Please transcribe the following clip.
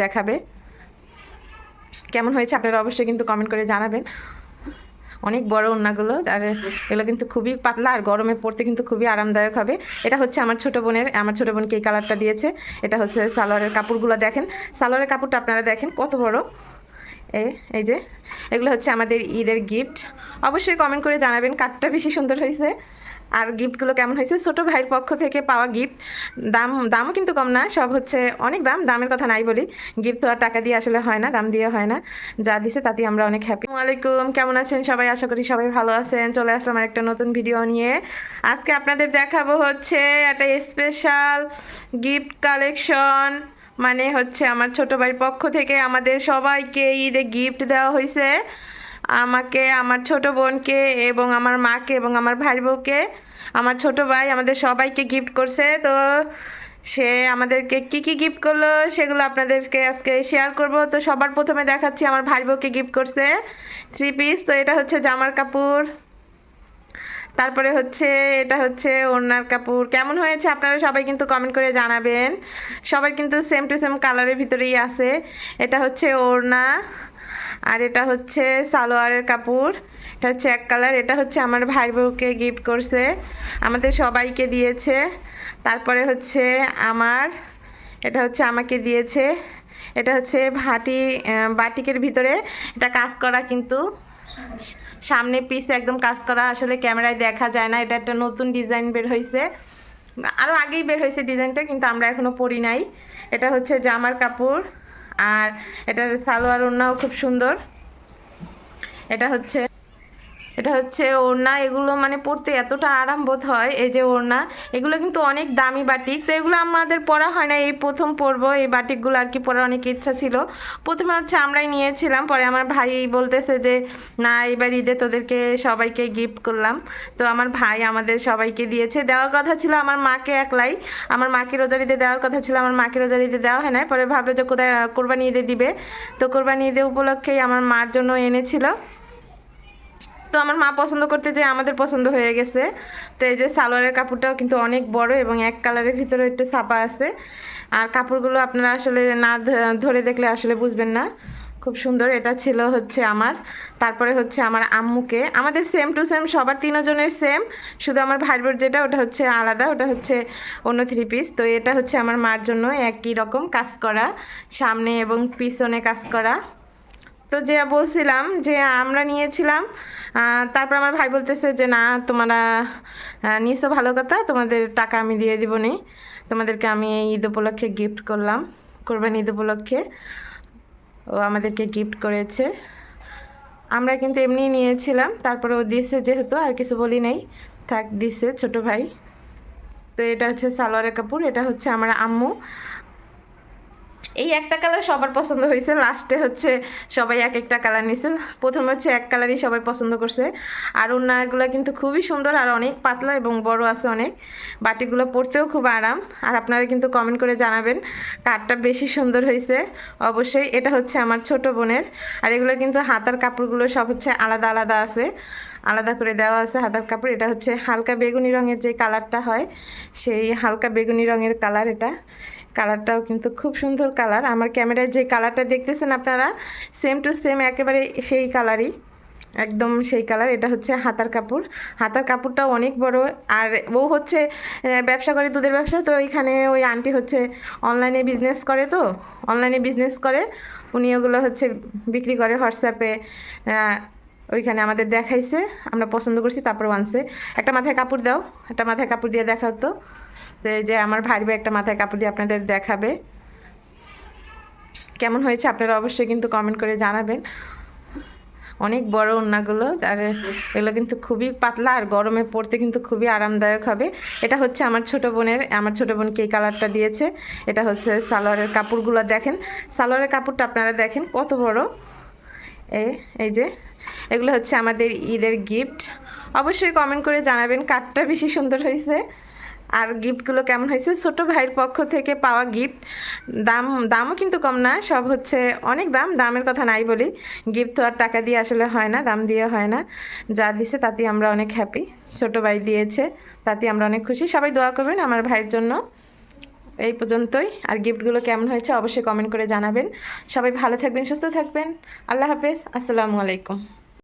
দেখাবে। কেমন হয়েছে আপনারা অবশ্যই কিন্তু কমেন্ট করে জানাবেন। অনেক বড় ওড়নাগুলো, আর এগুলো কিন্তু খুবই পাতলা আর গরমে পরতে কিন্তু খুবই আরামদায়ক হবে। এটা হচ্ছে আমার ছোট বোনকে এই কালারটা দিয়েছে। এটা হচ্ছে সালোয়ারের কাপড়গুলো দেখেন, সালোয়ারের কাপড়টা আপনারা দেখেন কত বড়। এই যে এগুলো হচ্ছে আমাদের ঈদের গিফট। অবশ্যই কমেন্ট করে জানাবেন কারটা বেশি সুন্দর হয়েছে আর গিফটগুলো কেমন হয়েছে। ছোটো ভাইয়ের পক্ষ থেকে পাওয়া গিফট, দামও কিন্তু কম না, সব হচ্ছে অনেক দামের কথা নাই বলি। গিফট তো আর টাকা দিয়ে আসলে হয় না, দাম দিয়ে হয় না, যা দিছে তাতে আমরা অনেক হ্যাপি। আসসালামু আলাইকুম, কেমন আছেন সবাই? আশা করি সবাই ভালো আছেন। চলে আসলাম আর একটা নতুন ভিডিও নিয়ে। আজকে আপনাদের দেখাবো হচ্ছে একটা স্পেশাল গিফট কালেকশন। মানে হচ্ছে আমার ছোট ভাইয়ের পক্ষ থেকে আমাদের সবাইকে ঈদে গিফট দেওয়া হয়েছে। আমাকে, আমার ছোট বোনকে এবং আমার মাকে এবং আমার ভাই বউকে। আমার ছোট ভাই আমাদের সবাইকে গিফট করছে। তো সে আমাদেরকে কি কি গিফট করলো সেগুলো আপনাদেরকে আজকে শেয়ার করব। তো সবার প্রথমে দেখাচ্ছি আমার ভাই বউকে গিফট করছে 3 পিস। তো এটা হচ্ছে জামার কাপড়, তারপরে হচ্ছে এটা হচ্ছে ওড়নার কাপড়। কেমন হয়েছে আপনারা সবাই কিন্তু কমেন্ট করে জানাবেন। সবার কিন্তু সেম টু সেম কালারের ভিতরেই আছে। এটা হচ্ছে ওড়না, আর এটা হচ্ছে সালোয়ারের কাপড়। এটা হচ্ছে এক কালার। এটা হচ্ছে আমার ভাই বউকে গিফট করছে, আমাদের সবাইকে দিয়েছে। তারপরে হচ্ছে আমার, এটা হচ্ছে আমাকে দিয়েছে। এটা হচ্ছে বাটিকের ভিতরে এটা কাজ করা, কিন্তু সামনে পিছে একদম কাজ করা, আসলে ক্যামেরায় দেখা যায় না। এটা একটা নতুন ডিজাইন বের হয়েছে, আরও আগেই বের হয়েছে ডিজাইনটা, কিন্তু আমরা এখনও পরি নাই। এটা হচ্ছে জামার কাপড়, আর এটার সালোয়ার ওড়নাও খুব সুন্দর। এটা হচ্ছে ওড়না। এগুলো মানে পরতে এতটা আরাম বোধ হয়। এই যে ওড়না, এগুলো কিন্তু অনেক দামি বাটিক। তো এগুলো আমাদের পরা হয় না, এই প্রথম পরবো এই বাটিকগুলো আর কি। পরার অনেক ইচ্ছা ছিল, প্রথমে হচ্ছে আমরাই নিয়েছিলাম, পরে আমার ভাই বলতেছে যে না, এবার ঈদে তোদেরকে সবাইকে গিফট করলাম। তো আমার ভাই আমাদের সবাইকে দিয়েছে। দেওয়ার কথা ছিল আমার মাকে একলাই, আমার মাকে রোজার ঈদে দেওয়ার কথা ছিল, আমার মাকে রোজার ঈদে দেওয়া হয় না। পরে ভাবলো যে কোথায় কোরবানি ঈদে দিবে, তো কোরবানি ঈদে উপলক্ষেই আমার মার জন্য এনেছিল। তো আমার মা পছন্দ করতে যে আমাদের পছন্দ হয়ে গেছে। তো এই যে সালোয়ারের কাপড়টাও কিন্তু অনেক বড় এবং এক কালারের ভিতরে একটু ছাপা আছে। আর কাপড়গুলো আপনারা আসলে না ধরে দেখলে আসলে বুঝবেন না, খুব সুন্দর। এটা ছিল হচ্ছে আমার। তারপরে হচ্ছে আমার আম্মুকে, আমাদের সেম টু সেম সবার তিনজনের সেম, শুধু আমার ভাই বোন যেটা ওটা হচ্ছে আলাদা, ওটা হচ্ছে অন্য 3 পিস। তো এটা হচ্ছে আমার মার জন্য একই রকম কাজ করা, সামনে এবং পিছনে কাজ করা। তো যে বলছিলাম যে আমরা নিয়েছিলাম, তারপর আমার ভাই বলতেছে যে না, তোমরা নিয়েছো ভালো কথা, তোমাদের টাকা আমি দিয়ে দিব নি, তোমাদেরকে আমি এই ঈদ উপলক্ষে গিফট করলাম, কোরবানি ঈদ উপলক্ষে ও আমাদেরকে গিফট করেছে। আমরা কিন্তু এমনি নিয়েছিলাম, তারপরে ও দিয়েছে যেহেতু আর কিছু বলি নাই, থাক দিছে ছোট ভাই। তো এটা হচ্ছে সালোয়ারের কাপড়। এটা হচ্ছে আমার আম্মু। এই একটা কালার সবার পছন্দ হয়েছে, লাস্টে হচ্ছে সবাই এক একটা কালার নিছে। প্রথমে হচ্ছে এক কালারই সবাই পছন্দ করছে। আর ওড়নাগুলো কিন্তু খুবই সুন্দর আর অনেক পাতলা এবং বড় আছে অনেক। বাটিগুলো পরতেও খুব আরাম। আর আপনারা কিন্তু কমেন্ট করে জানাবেন কারটা বেশি সুন্দর হয়েছে অবশ্যই। এটা হচ্ছে আমার ছোট বোনের। আর এগুলো কিন্তু হাতার কাপড়গুলো সব হচ্ছে আলাদা আলাদা আছে, আলাদা করে দেওয়া আছে হাতার কাপড়। এটা হচ্ছে হালকা বেগুনি রঙের যে কালারটা হয়, সেই হালকা বেগুনি রঙের কালার। এটা কালারটাও কিন্তু খুব সুন্দর কালার। আমার ক্যামেরায় যে কালারটা দেখতেছেন আপনারা, সেম টু সেম একেবারে সেই কালারই, একদম সেই কালার। এটা হচ্ছে হাতার কাপড়। হাতার কাপড়টাও অনেক বড়। আর ও হচ্ছে ব্যবসা করে, দুধের ব্যবসা। তো ওইখানে ওই আন্টি হচ্ছে অনলাইনে বিজনেস করে, তো অনলাইনে বিজনেস করে উনি, ওগুলো হচ্ছে বিক্রি করে হোয়াটসঅ্যাপে। ওইখানে আমাদের দেখাইছে, আমরা পছন্দ করছি, তারপর আনছে। একটা মাথায় কাপড় দাও, একটা মাথায় কাপড় দিয়ে দেখাও তো। তো এই যে আমার ভাই একটা মাথায় কাপড় দিয়ে আপনাদের দেখাবে। কেমন হয়েছে আপনারা অবশ্যই কিন্তু কমেন্ট করে জানাবেন। অনেক বড় ওড়নাগুলো, আর এগুলো কিন্তু খুবই পাতলা আর গরমে পরতে কিন্তু খুবই আরামদায়ক হবে। এটা হচ্ছে আমার ছোট বোনকে এই কালারটা দিয়েছে। এটা হচ্ছে সালোয়ারের কাপড়গুলো দেখেন, সালোয়ারের কাপড়টা আপনারা দেখেন কত বড়। এই যে এগুলো হচ্ছে আমাদের ঈদের গিফট। অবশ্যই কমেন্ট করে জানাবেন কারটা বেশি সুন্দর হয়েছে আর গিফটগুলো কেমন হয়েছে। ছোট ভাইয়ের পক্ষ থেকে পাওয়া গিফট, দামও কিন্তু কম না, সব হচ্ছে অনেক দামের কথা নাই বলি। গিফট তো আর টাকা দিয়ে আসলে হয় না, দাম দিয়ে হয় না, যা দিছে তাতেই আমরা অনেক হ্যাপি। ছোট ভাই দিয়েছে, তাতেই আমরা অনেক খুশি। সবাই দোয়া করবেন আমার ভাইয়ের জন্য। এই পর্যন্তই। আর গিফটগুলো কেমন হয়েছে অবশ্যই কমেন্ট করে জানাবেন। সবাই ভালো থাকবেন, সুস্থ থাকবেন। আল্লাহ হাফেজ, আসসালামু আলাইকুম।